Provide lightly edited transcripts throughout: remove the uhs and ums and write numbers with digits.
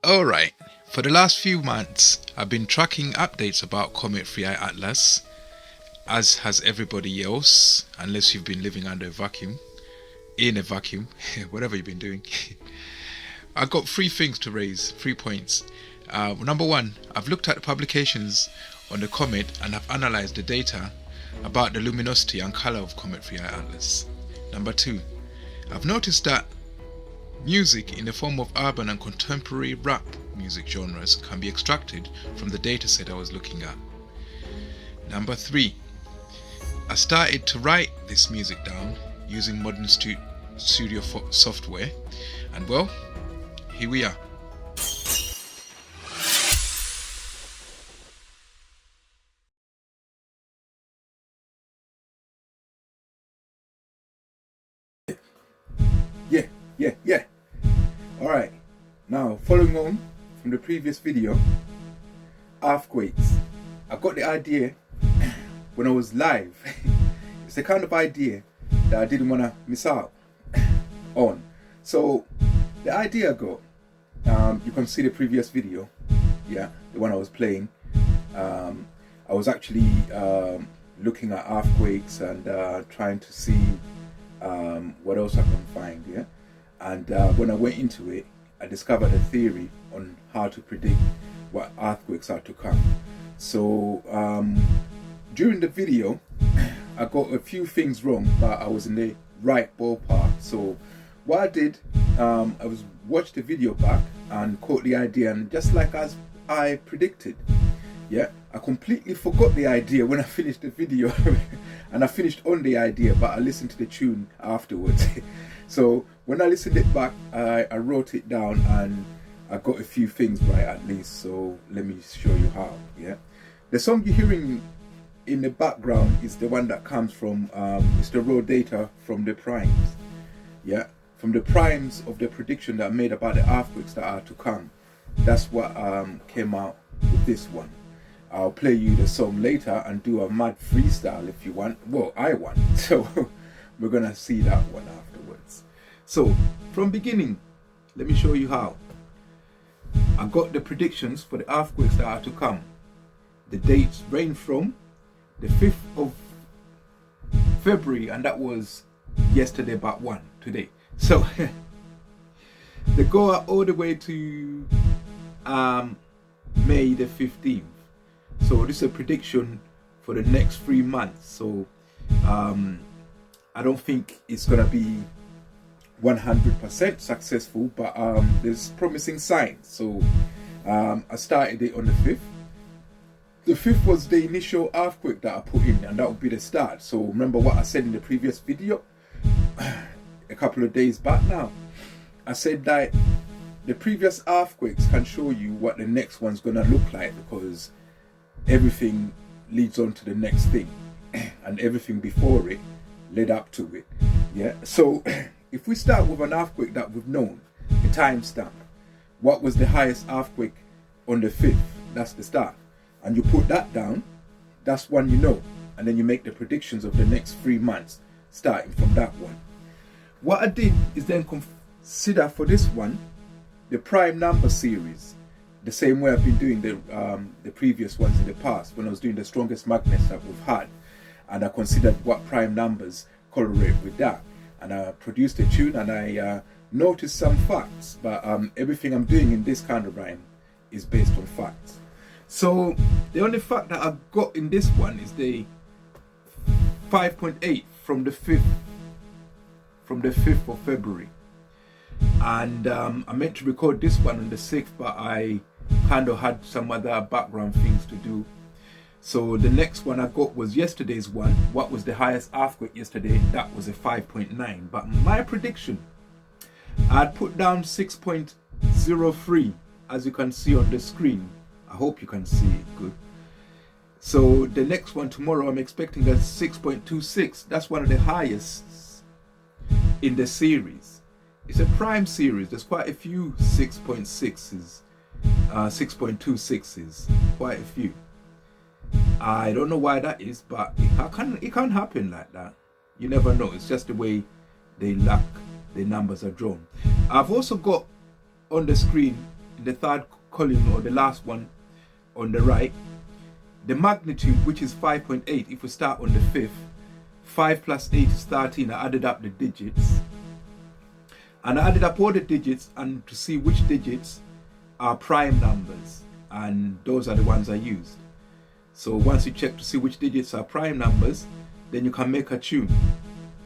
Alright, for the last few months, I've been tracking updates about Comet 3i Atlas, as has everybody else, unless you've been living under a vacuum, in a vacuum, whatever you've been doing. I've got three things to raise, 3 points. Number one, I've looked at the publications on the comet and have analysed the data about the luminosity and colour of Comet 3i Atlas. Number two, I've noticed that music in the form of urban and contemporary rap music genres can be extracted from the dataset I was looking at. Number three, I started to write this music down using modern studio software, and well, here we are. Yeah. Alright, now following on from the previous video, earthquakes. I got the idea when I was live. It's the kind of idea that I didn't want to miss out on. So the idea I got, you can see the previous video, yeah, the one I was playing. I was actually looking at earthquakes and trying to see what else I can find, yeah. And when I went into it, I discovered a theory on how to predict what earthquakes are to come. So during the video, I got a few things wrong, but I was in the right ballpark. So what I did, I watched the video back and caught the idea, and just like as I predicted, yeah, I completely forgot the idea when I finished the video. And I finished on the idea, but I listened to the tune afterwards. So when I listened it back, I wrote it down and I got a few things right at least. So let me show you how. Yeah, the song you're hearing in the background is the one that comes from it's the raw data from the primes. Yeah, from the primes of the prediction that I made about the earthquakes that are to come. That's what came out with this one. I'll play you the song later and do a mad freestyle if you want. Well, I want. So we're gonna see that one afterwards. So from beginning, let me show you how. I got the predictions for the earthquakes that are to come. The dates range from the 5th of February, and that was yesterday, but one today. So they go all the way to May the 15th. So this is a prediction for the next 3 months. So I don't think it's gonna be 100% successful, but there's promising signs. So I started it on the 5th. The 5th was the initial earthquake that I put in, and that would be the start. So remember what I said in the previous video a couple of days back now. I said that the previous earthquakes can show you what the next one's gonna look like, because everything leads on to the next thing, and everything before it led up to it. Yeah, so if we start with an earthquake that we've known, the timestamp, what was the highest earthquake on the 5th? That's the start, and you put that down. That's one you know, and then you make the predictions of the next 3 months starting from that one. What I did is then consider for this one the prime number series, the same way I've been doing the previous ones in the past when I was doing the strongest magnets that we've had, and I considered what prime numbers correlate with that, and I produced a tune, and I noticed some facts, but everything I'm doing in this kind of rhyme is based on facts. So the only fact that I've got in this one is the 5.8 from the 5th of February, and I meant to record this one on the 6th, but I kind of had some other background things to do. So the next one I got was yesterday's one. What was the highest earthquake yesterday? That was a 5.9, but my prediction, I'd put down 6.03, as you can see on the screen. I hope you can see it good. So the next one tomorrow, I'm expecting a 6.26. That's one of the highest in the series. It's a prime series. There's quite a few 6.6s, 6.26s, quite a few. I don't know why that is, but it can't happen like that. You never know. It's just the way the numbers are drawn. I've also got on the screen the third column, or the last one on the right, the magnitude, which is 5.8, if we start on the 5th, 5 plus 8 is 13. I added up the digits. And I added up all the digits and to see which digits are prime numbers. And those are the ones I used. So once you check to see which digits are prime numbers, then you can make a tune.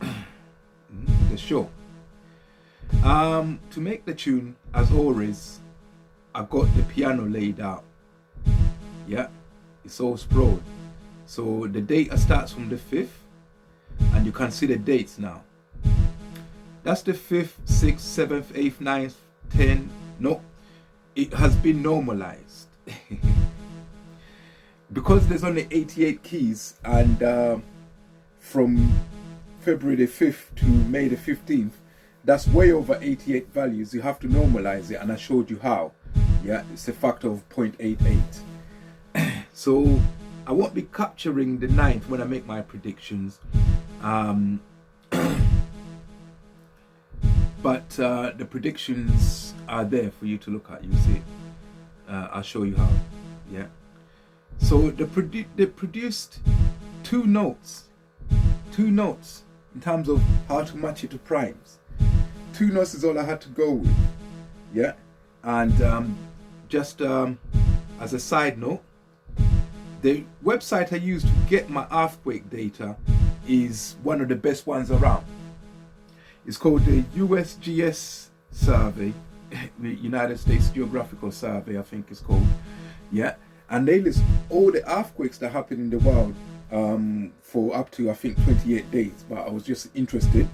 The show. To make the tune, as always, I've got the piano laid out. Yeah, it's all sprawled. So the data starts from the 5th, and you can see the dates now. That's the 5th, 6th, 7th, 8th, 9th, 10th. No, it has been normalized. Because there's only 88 keys, and from February the 5th to May the 15th, that's way over 88 values. You have to normalize it, and I showed you how. Yeah, it's a factor of 0.88. So I won't be capturing the 9th when I make my predictions. But the predictions are there for you to look at. You see, I'll show you how. Yeah. So they produced two notes in terms of how to match it to primes. 2 notes is all I had to go with. Yeah. And just as a side note, the website I use to get my earthquake data is one of the best ones around. It's called the USGS survey, the United States Geographical Survey, I think it's called. Yeah, and they list all the earthquakes that happen in the world for up to, I think, 28 days. But I was just interested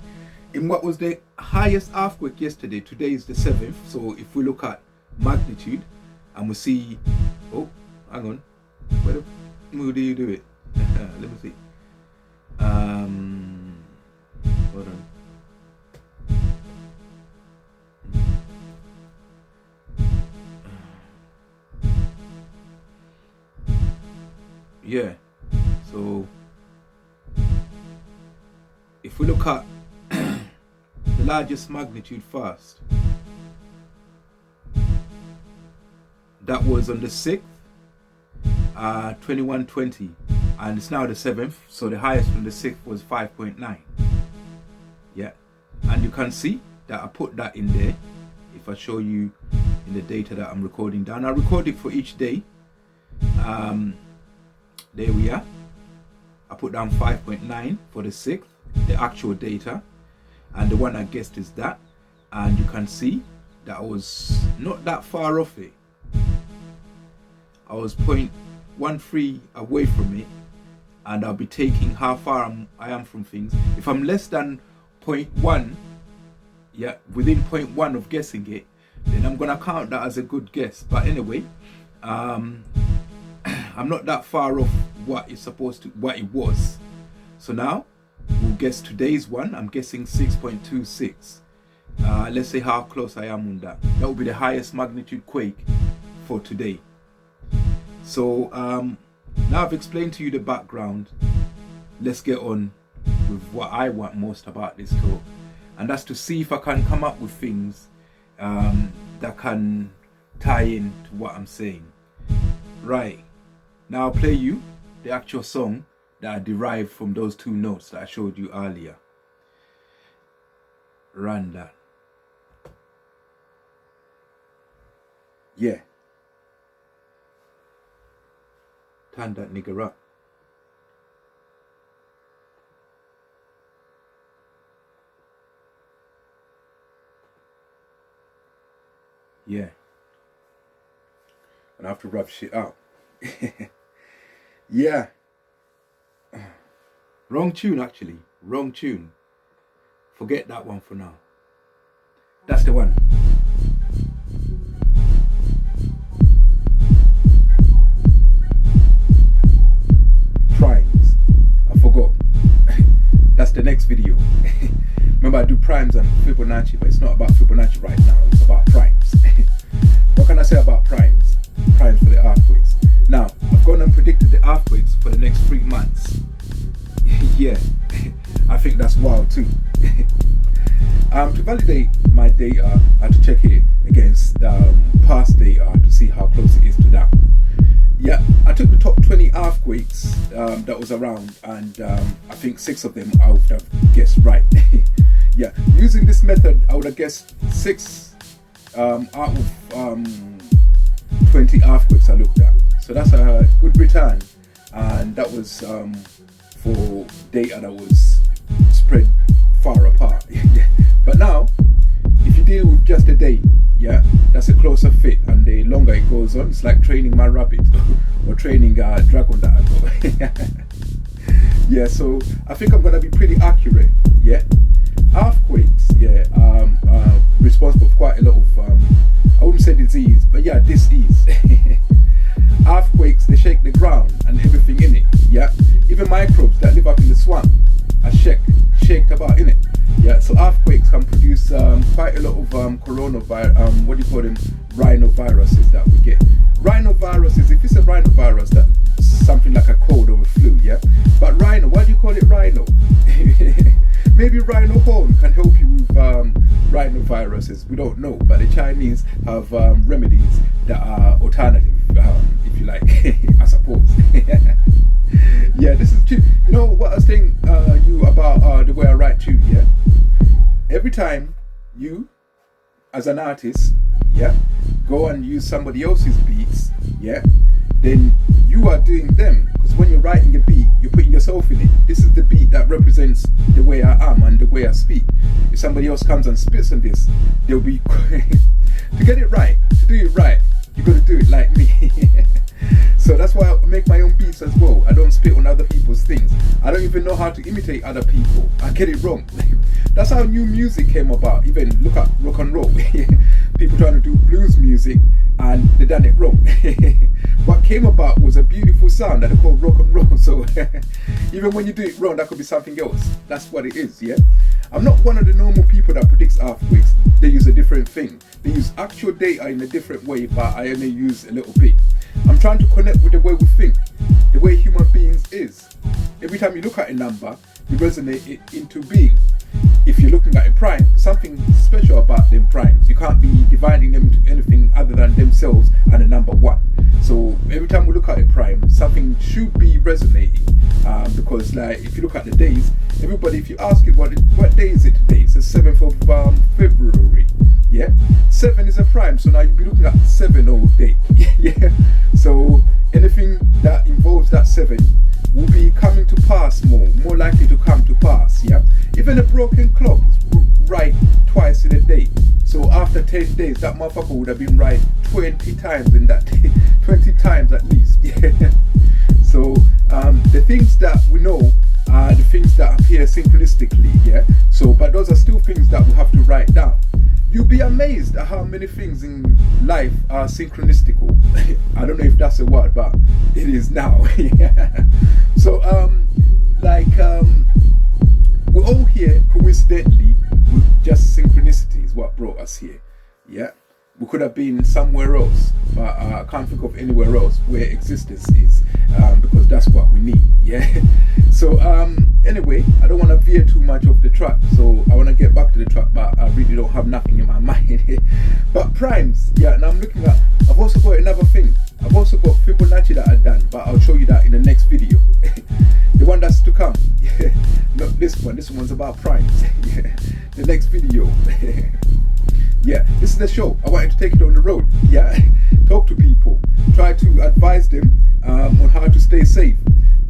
in what was the highest earthquake yesterday. Today is the 7th. So if we look at magnitude, and we see, oh, hang on, where do you do it? Let me see. Hold on. Yeah, so if we look at the largest magnitude first, that was on the 6th, 2120, and it's now the 7th, so the highest on the 6th was 5.9. Yeah, and you can see that I put that in there. If I show you in the data that I'm recording down, I record it for each day. There we are. I put down 5.9 for the 6th, the actual data, and the one I guessed is that. And you can see that I was not that far off it. I was 0.13 away from it, and I'll be taking how far I am from things. If I'm less than 0.1, yeah, within 0.1 of guessing it, then I'm gonna count that as a good guess. But anyway, I'm not that far off what it was. So now we'll guess today's one. I'm guessing 6.26. Let's see how close I am on that. That will be the highest magnitude quake for today. So now I've explained to you the background. Let's get on with what I want most about this talk, and that's to see if I can come up with things that can tie in to what I'm saying. Right. Now I'll play you the actual song that I derived from those 2 notes that I showed you earlier. Run that. Yeah. Turn that nigger up. Yeah. And I have to rub shit out. Yeah. Wrong tune, actually. Wrong tune. Forget that one for now. That's the one. Primes. I forgot. That's the next video. Remember, I do primes and Fibonacci, but it's not about Fibonacci right now. It's about primes. What can I say about primes? Primes for the earthquakes. Now, I've gone and predicted the earthquakes for the next 3 months. Yeah, I think that's wild too. To validate my data, I had to check it against past data to see how close it is to that. Yeah, I took the top 20 earthquakes that was around, and I think 6 of them I would have guessed right. Yeah, using this method, I would have guessed 6 out of 20 earthquakes I looked at. So that's a good return, and that was for data that was spread far apart. Yeah. But now, if you deal with just a day, yeah, that's a closer fit, and the longer it goes on, it's like training my rabbit or training a dragon that I got. Yeah, so I think I'm gonna be pretty accurate. Yeah, earthquakes, yeah, responsible for quite a lot of I wouldn't say disease, but yeah, disease. Earthquakes, they shake the ground and everything in it. Yeah, even microbes that live up in the swamp are shaked about in it. Yeah, so earthquakes can produce quite a lot of coronavirus, what do you call them, rhinoviruses that we get. Rhinoviruses, if it's a rhinovirus, that's something like a cold or a flu, yeah? But rhino, why do you call it rhino? Maybe rhino horn can help you with rhinoviruses, we don't know, but the Chinese have remedies that are alternative, if you like, I suppose. Yeah, this is true. You know what I was saying you about the way I write tune, yeah? Every time you, as an artist, yeah, go and use somebody else's beats, yeah, then you are doing them. Because when you're writing a beat, you're putting yourself in it. This is the beat that represents the way I am and the way I speak. If somebody else comes and spits on this, they'll be to get it right, to do it right, you got to do it like me. So that's why I make my own beats as well. I don't spit on other people's things. I don't even know how to imitate other people. I get it wrong. That's how new music came about. Even look at rock and roll. People trying to do blues music and they done it wrong. What came about was a beautiful sound that they call rock and roll. So even when you do it wrong, that could be something else. That's what it is, yeah? I'm not one of the normal people that predicts earthquakes. They use a different thing. They use actual data in a different way, but I only use a little bit. I'm trying to connect with the way we think, the way human beings is. Every time you look at a number, you resonate it into being. If you're looking at a prime, something special about them primes. You can't be dividing them into anything other than themselves and a number 1. So every time we look at a prime, something should be resonating. Because like if you look at the days, everybody, if you ask it what day is it today, it's the 7th of February. Yeah, 7 is a prime, so now you'll be looking at 7 all day. Yeah, so anything that involves that 7 will be coming to pass more likely to come to pass. Yeah, even a broken clock is right twice in a day. So after 10 days, that motherfucker would have been right 20 times in that day, 20 times at least. Yeah. So the things that we know are the things that appear synchronistically. Yeah. So, but those are still things that we have to write down. You'll be amazed at how many things in life are synchronistical. I don't know if that's a word, but it is now. Yeah. So, we're all here coincidentally with just synchronicity is what brought us here. Yeah. We could have been somewhere else, but I can't think of anywhere else where existence is, because that's what we need. Yeah. So anyway, I don't want to veer too much off the track, so I want to get back to the track, but I really don't have nothing in my mind. But primes, yeah. Now I'm looking at. I've also got another thing. I've also got Fibonacci that I've done, but I'll show you that in the next video. The one that's to come. Yeah. Not this one. This one's about primes. Yeah. The next video. Yeah, this is the show. I wanted to take it on the road. Yeah, talk to people, try to advise them on how to stay safe.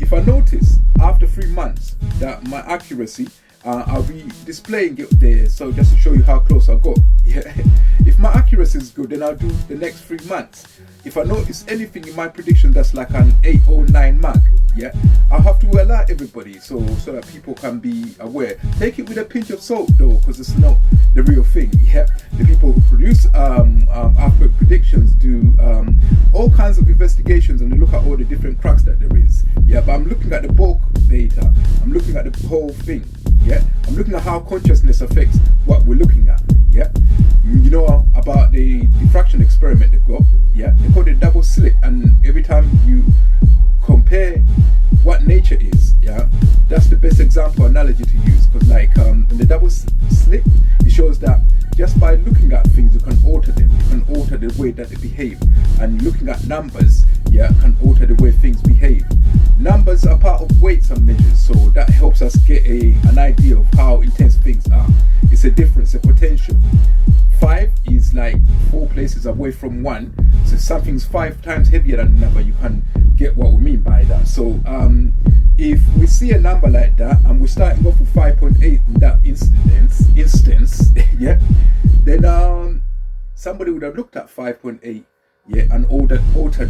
If I notice after 3 months that my accuracy, I'll be displaying it there. So just to show you how close I got. Yeah, if my accuracy is good, then I'll do the next 3 months. If I notice anything in my prediction that's like an 8 or 9 mark, yeah, I'll have to alert everybody so that people can be aware. Take it with a pinch of salt though, because it's not the real thing. Yeah, the people who produce earthquake predictions do all kinds of investigations and they look at all the different cracks that there is. Yeah, but I'm looking at the bulk data. I'm looking at the whole thing. Yeah, I'm looking at how consciousness affects what we're looking at. Yeah, you know about the diffraction experiment they got. Yeah, they call it double slit, and every time you compare what nature is. Yeah, that's the best example analogy to use, because like in the double slip, it shows that just by looking at things you can alter them, you can alter the way that they behave. And looking at numbers, yeah, can alter the way things behave. Numbers are part of weights and measures, so that helps us get an idea of how intense things are. It's a difference, a potential. 5 is like 4 places away from 1, so if something's 5 times heavier than another, you can get what we mean by that. So if we see a number like that and we're starting off with 5.8 in that instance, yeah, then somebody would have looked at 5.8, yeah, and altered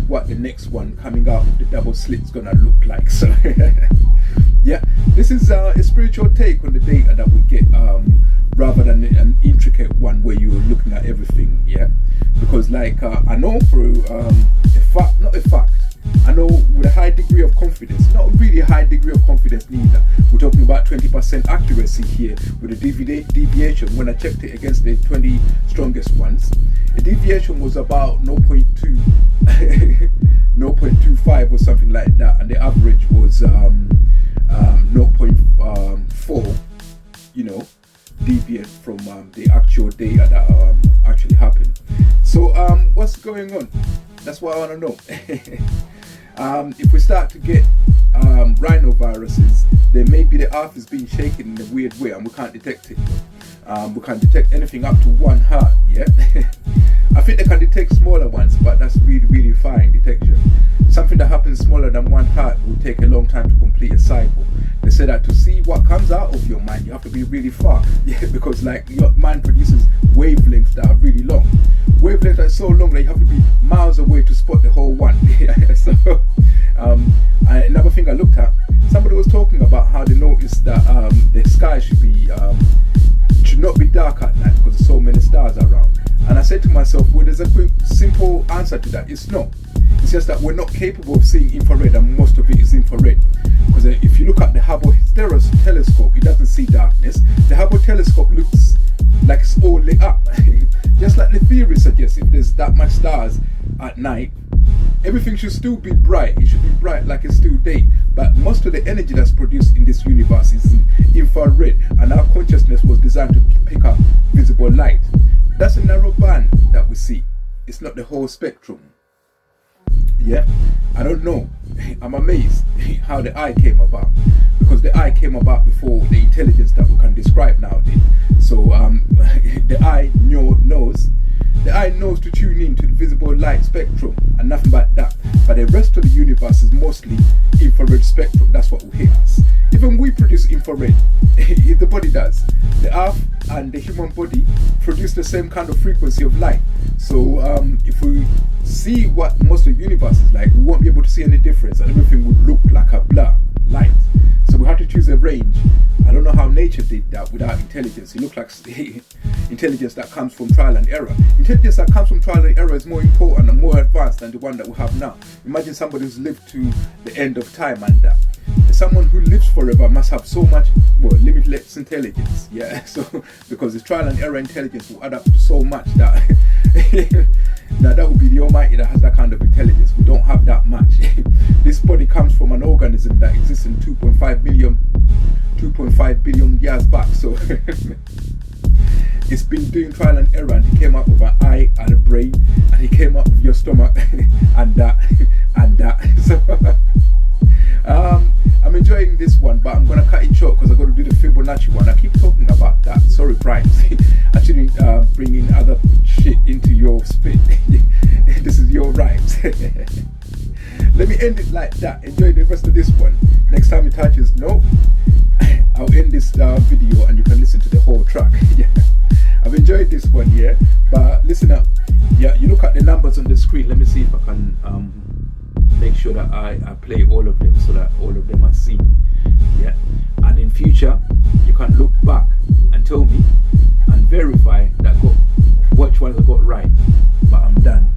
what the next one coming out of the double slit's gonna look like. So yeah, this is a spiritual take on the data that we get, rather than an intricate one where you're looking at everything. Yeah, because like I know for a fact, I know with a high degree of confidence, not really a high degree of confidence neither, we're talking about 20% accuracy here with a deviation. When I checked it against the 20 strongest ones, the deviation was about 0.2 0.25 or something like that, and the average was 0.4, you know, deviate from the actual data that actually happened. So what's going on? That's what I want to know. If we start to get rhinoviruses, then maybe the earth is being shaken in a weird way and we can't detect it. We can detect anything up to 1 heart, yeah. I think they can detect smaller ones, but that's really, really fine detection. Something that happens smaller than 1 heart will take a long time to complete a cycle. They say that to see what comes out of your mind, you have to be really far, yeah, because like your mind produces wavelengths that are really long. Wavelengths that are so long that you have to be miles away to spot the whole one. So another thing I looked at, somebody was talking about how they noticed that the sky should not be dark at night because there's so many stars around. And I said to myself, well, there's a quick, simple answer to that. It's not. It's just that we're not capable of seeing infrared, and most of it is infrared. Because if you look at the Hubble telescope, it doesn't see darkness. The Hubble telescope looks like it's all lit up. Just like the theory suggests, if there's that much stars at night, everything should still be bright. It should be bright like it's still day. But most of the energy that's produced in this universe is infrared, and our consciousness was designed to pick up visible light. That's a narrow band that we see. It's not the whole spectrum. Yeah, I don't know. I'm amazed how the eye came about, because the eye came about before the intelligence that we can describe now did. So the eye knows to tune in to the visible light spectrum and nothing but that. But the rest of the universe is mostly infrared spectrum. That's what will hit us. Even we produce infrared. The body does. The earth and the human body produce the same kind of frequency of light. So if we see what most of the universe is like, we won't be able to see any difference, and everything would look like a blur light. So we have to choose a range. I don't know how nature did that without intelligence. It looks like intelligence that comes from trial and error. Intelligence that comes from trial and error is more important and more advanced than the one that we have now. Imagine somebody who's lived to the end of time, and that someone who lives forever must have so much, well, limitless intelligence. Yeah, so because the trial and error intelligence will add up to so much that that would be the Almighty that has that kind of intelligence. We don't have that much. This body comes from an organism that exists in 2.5 billion years back. So it's been doing trial and error, and he came up with an eye and a brain, and he came up with your stomach and that and that. So I'm enjoying this one, but I'm gonna cut it short because I got to do the Fibonacci one. I keep talking about that. Sorry, primes. I shouldn't bring in other shit into your spit. This is your rhymes. Let me end it like that. Enjoy the rest of this one. Next time it touches no, I'll end this video and you can listen to the whole track. Yeah, I've enjoyed this one, yeah. But listen up. Yeah, you look at the numbers on the screen. Let me see if I can make sure that I play all of them so that all of them are seen. Yeah, and in future you can look back and tell me and verify that which ones I got right. But I'm done.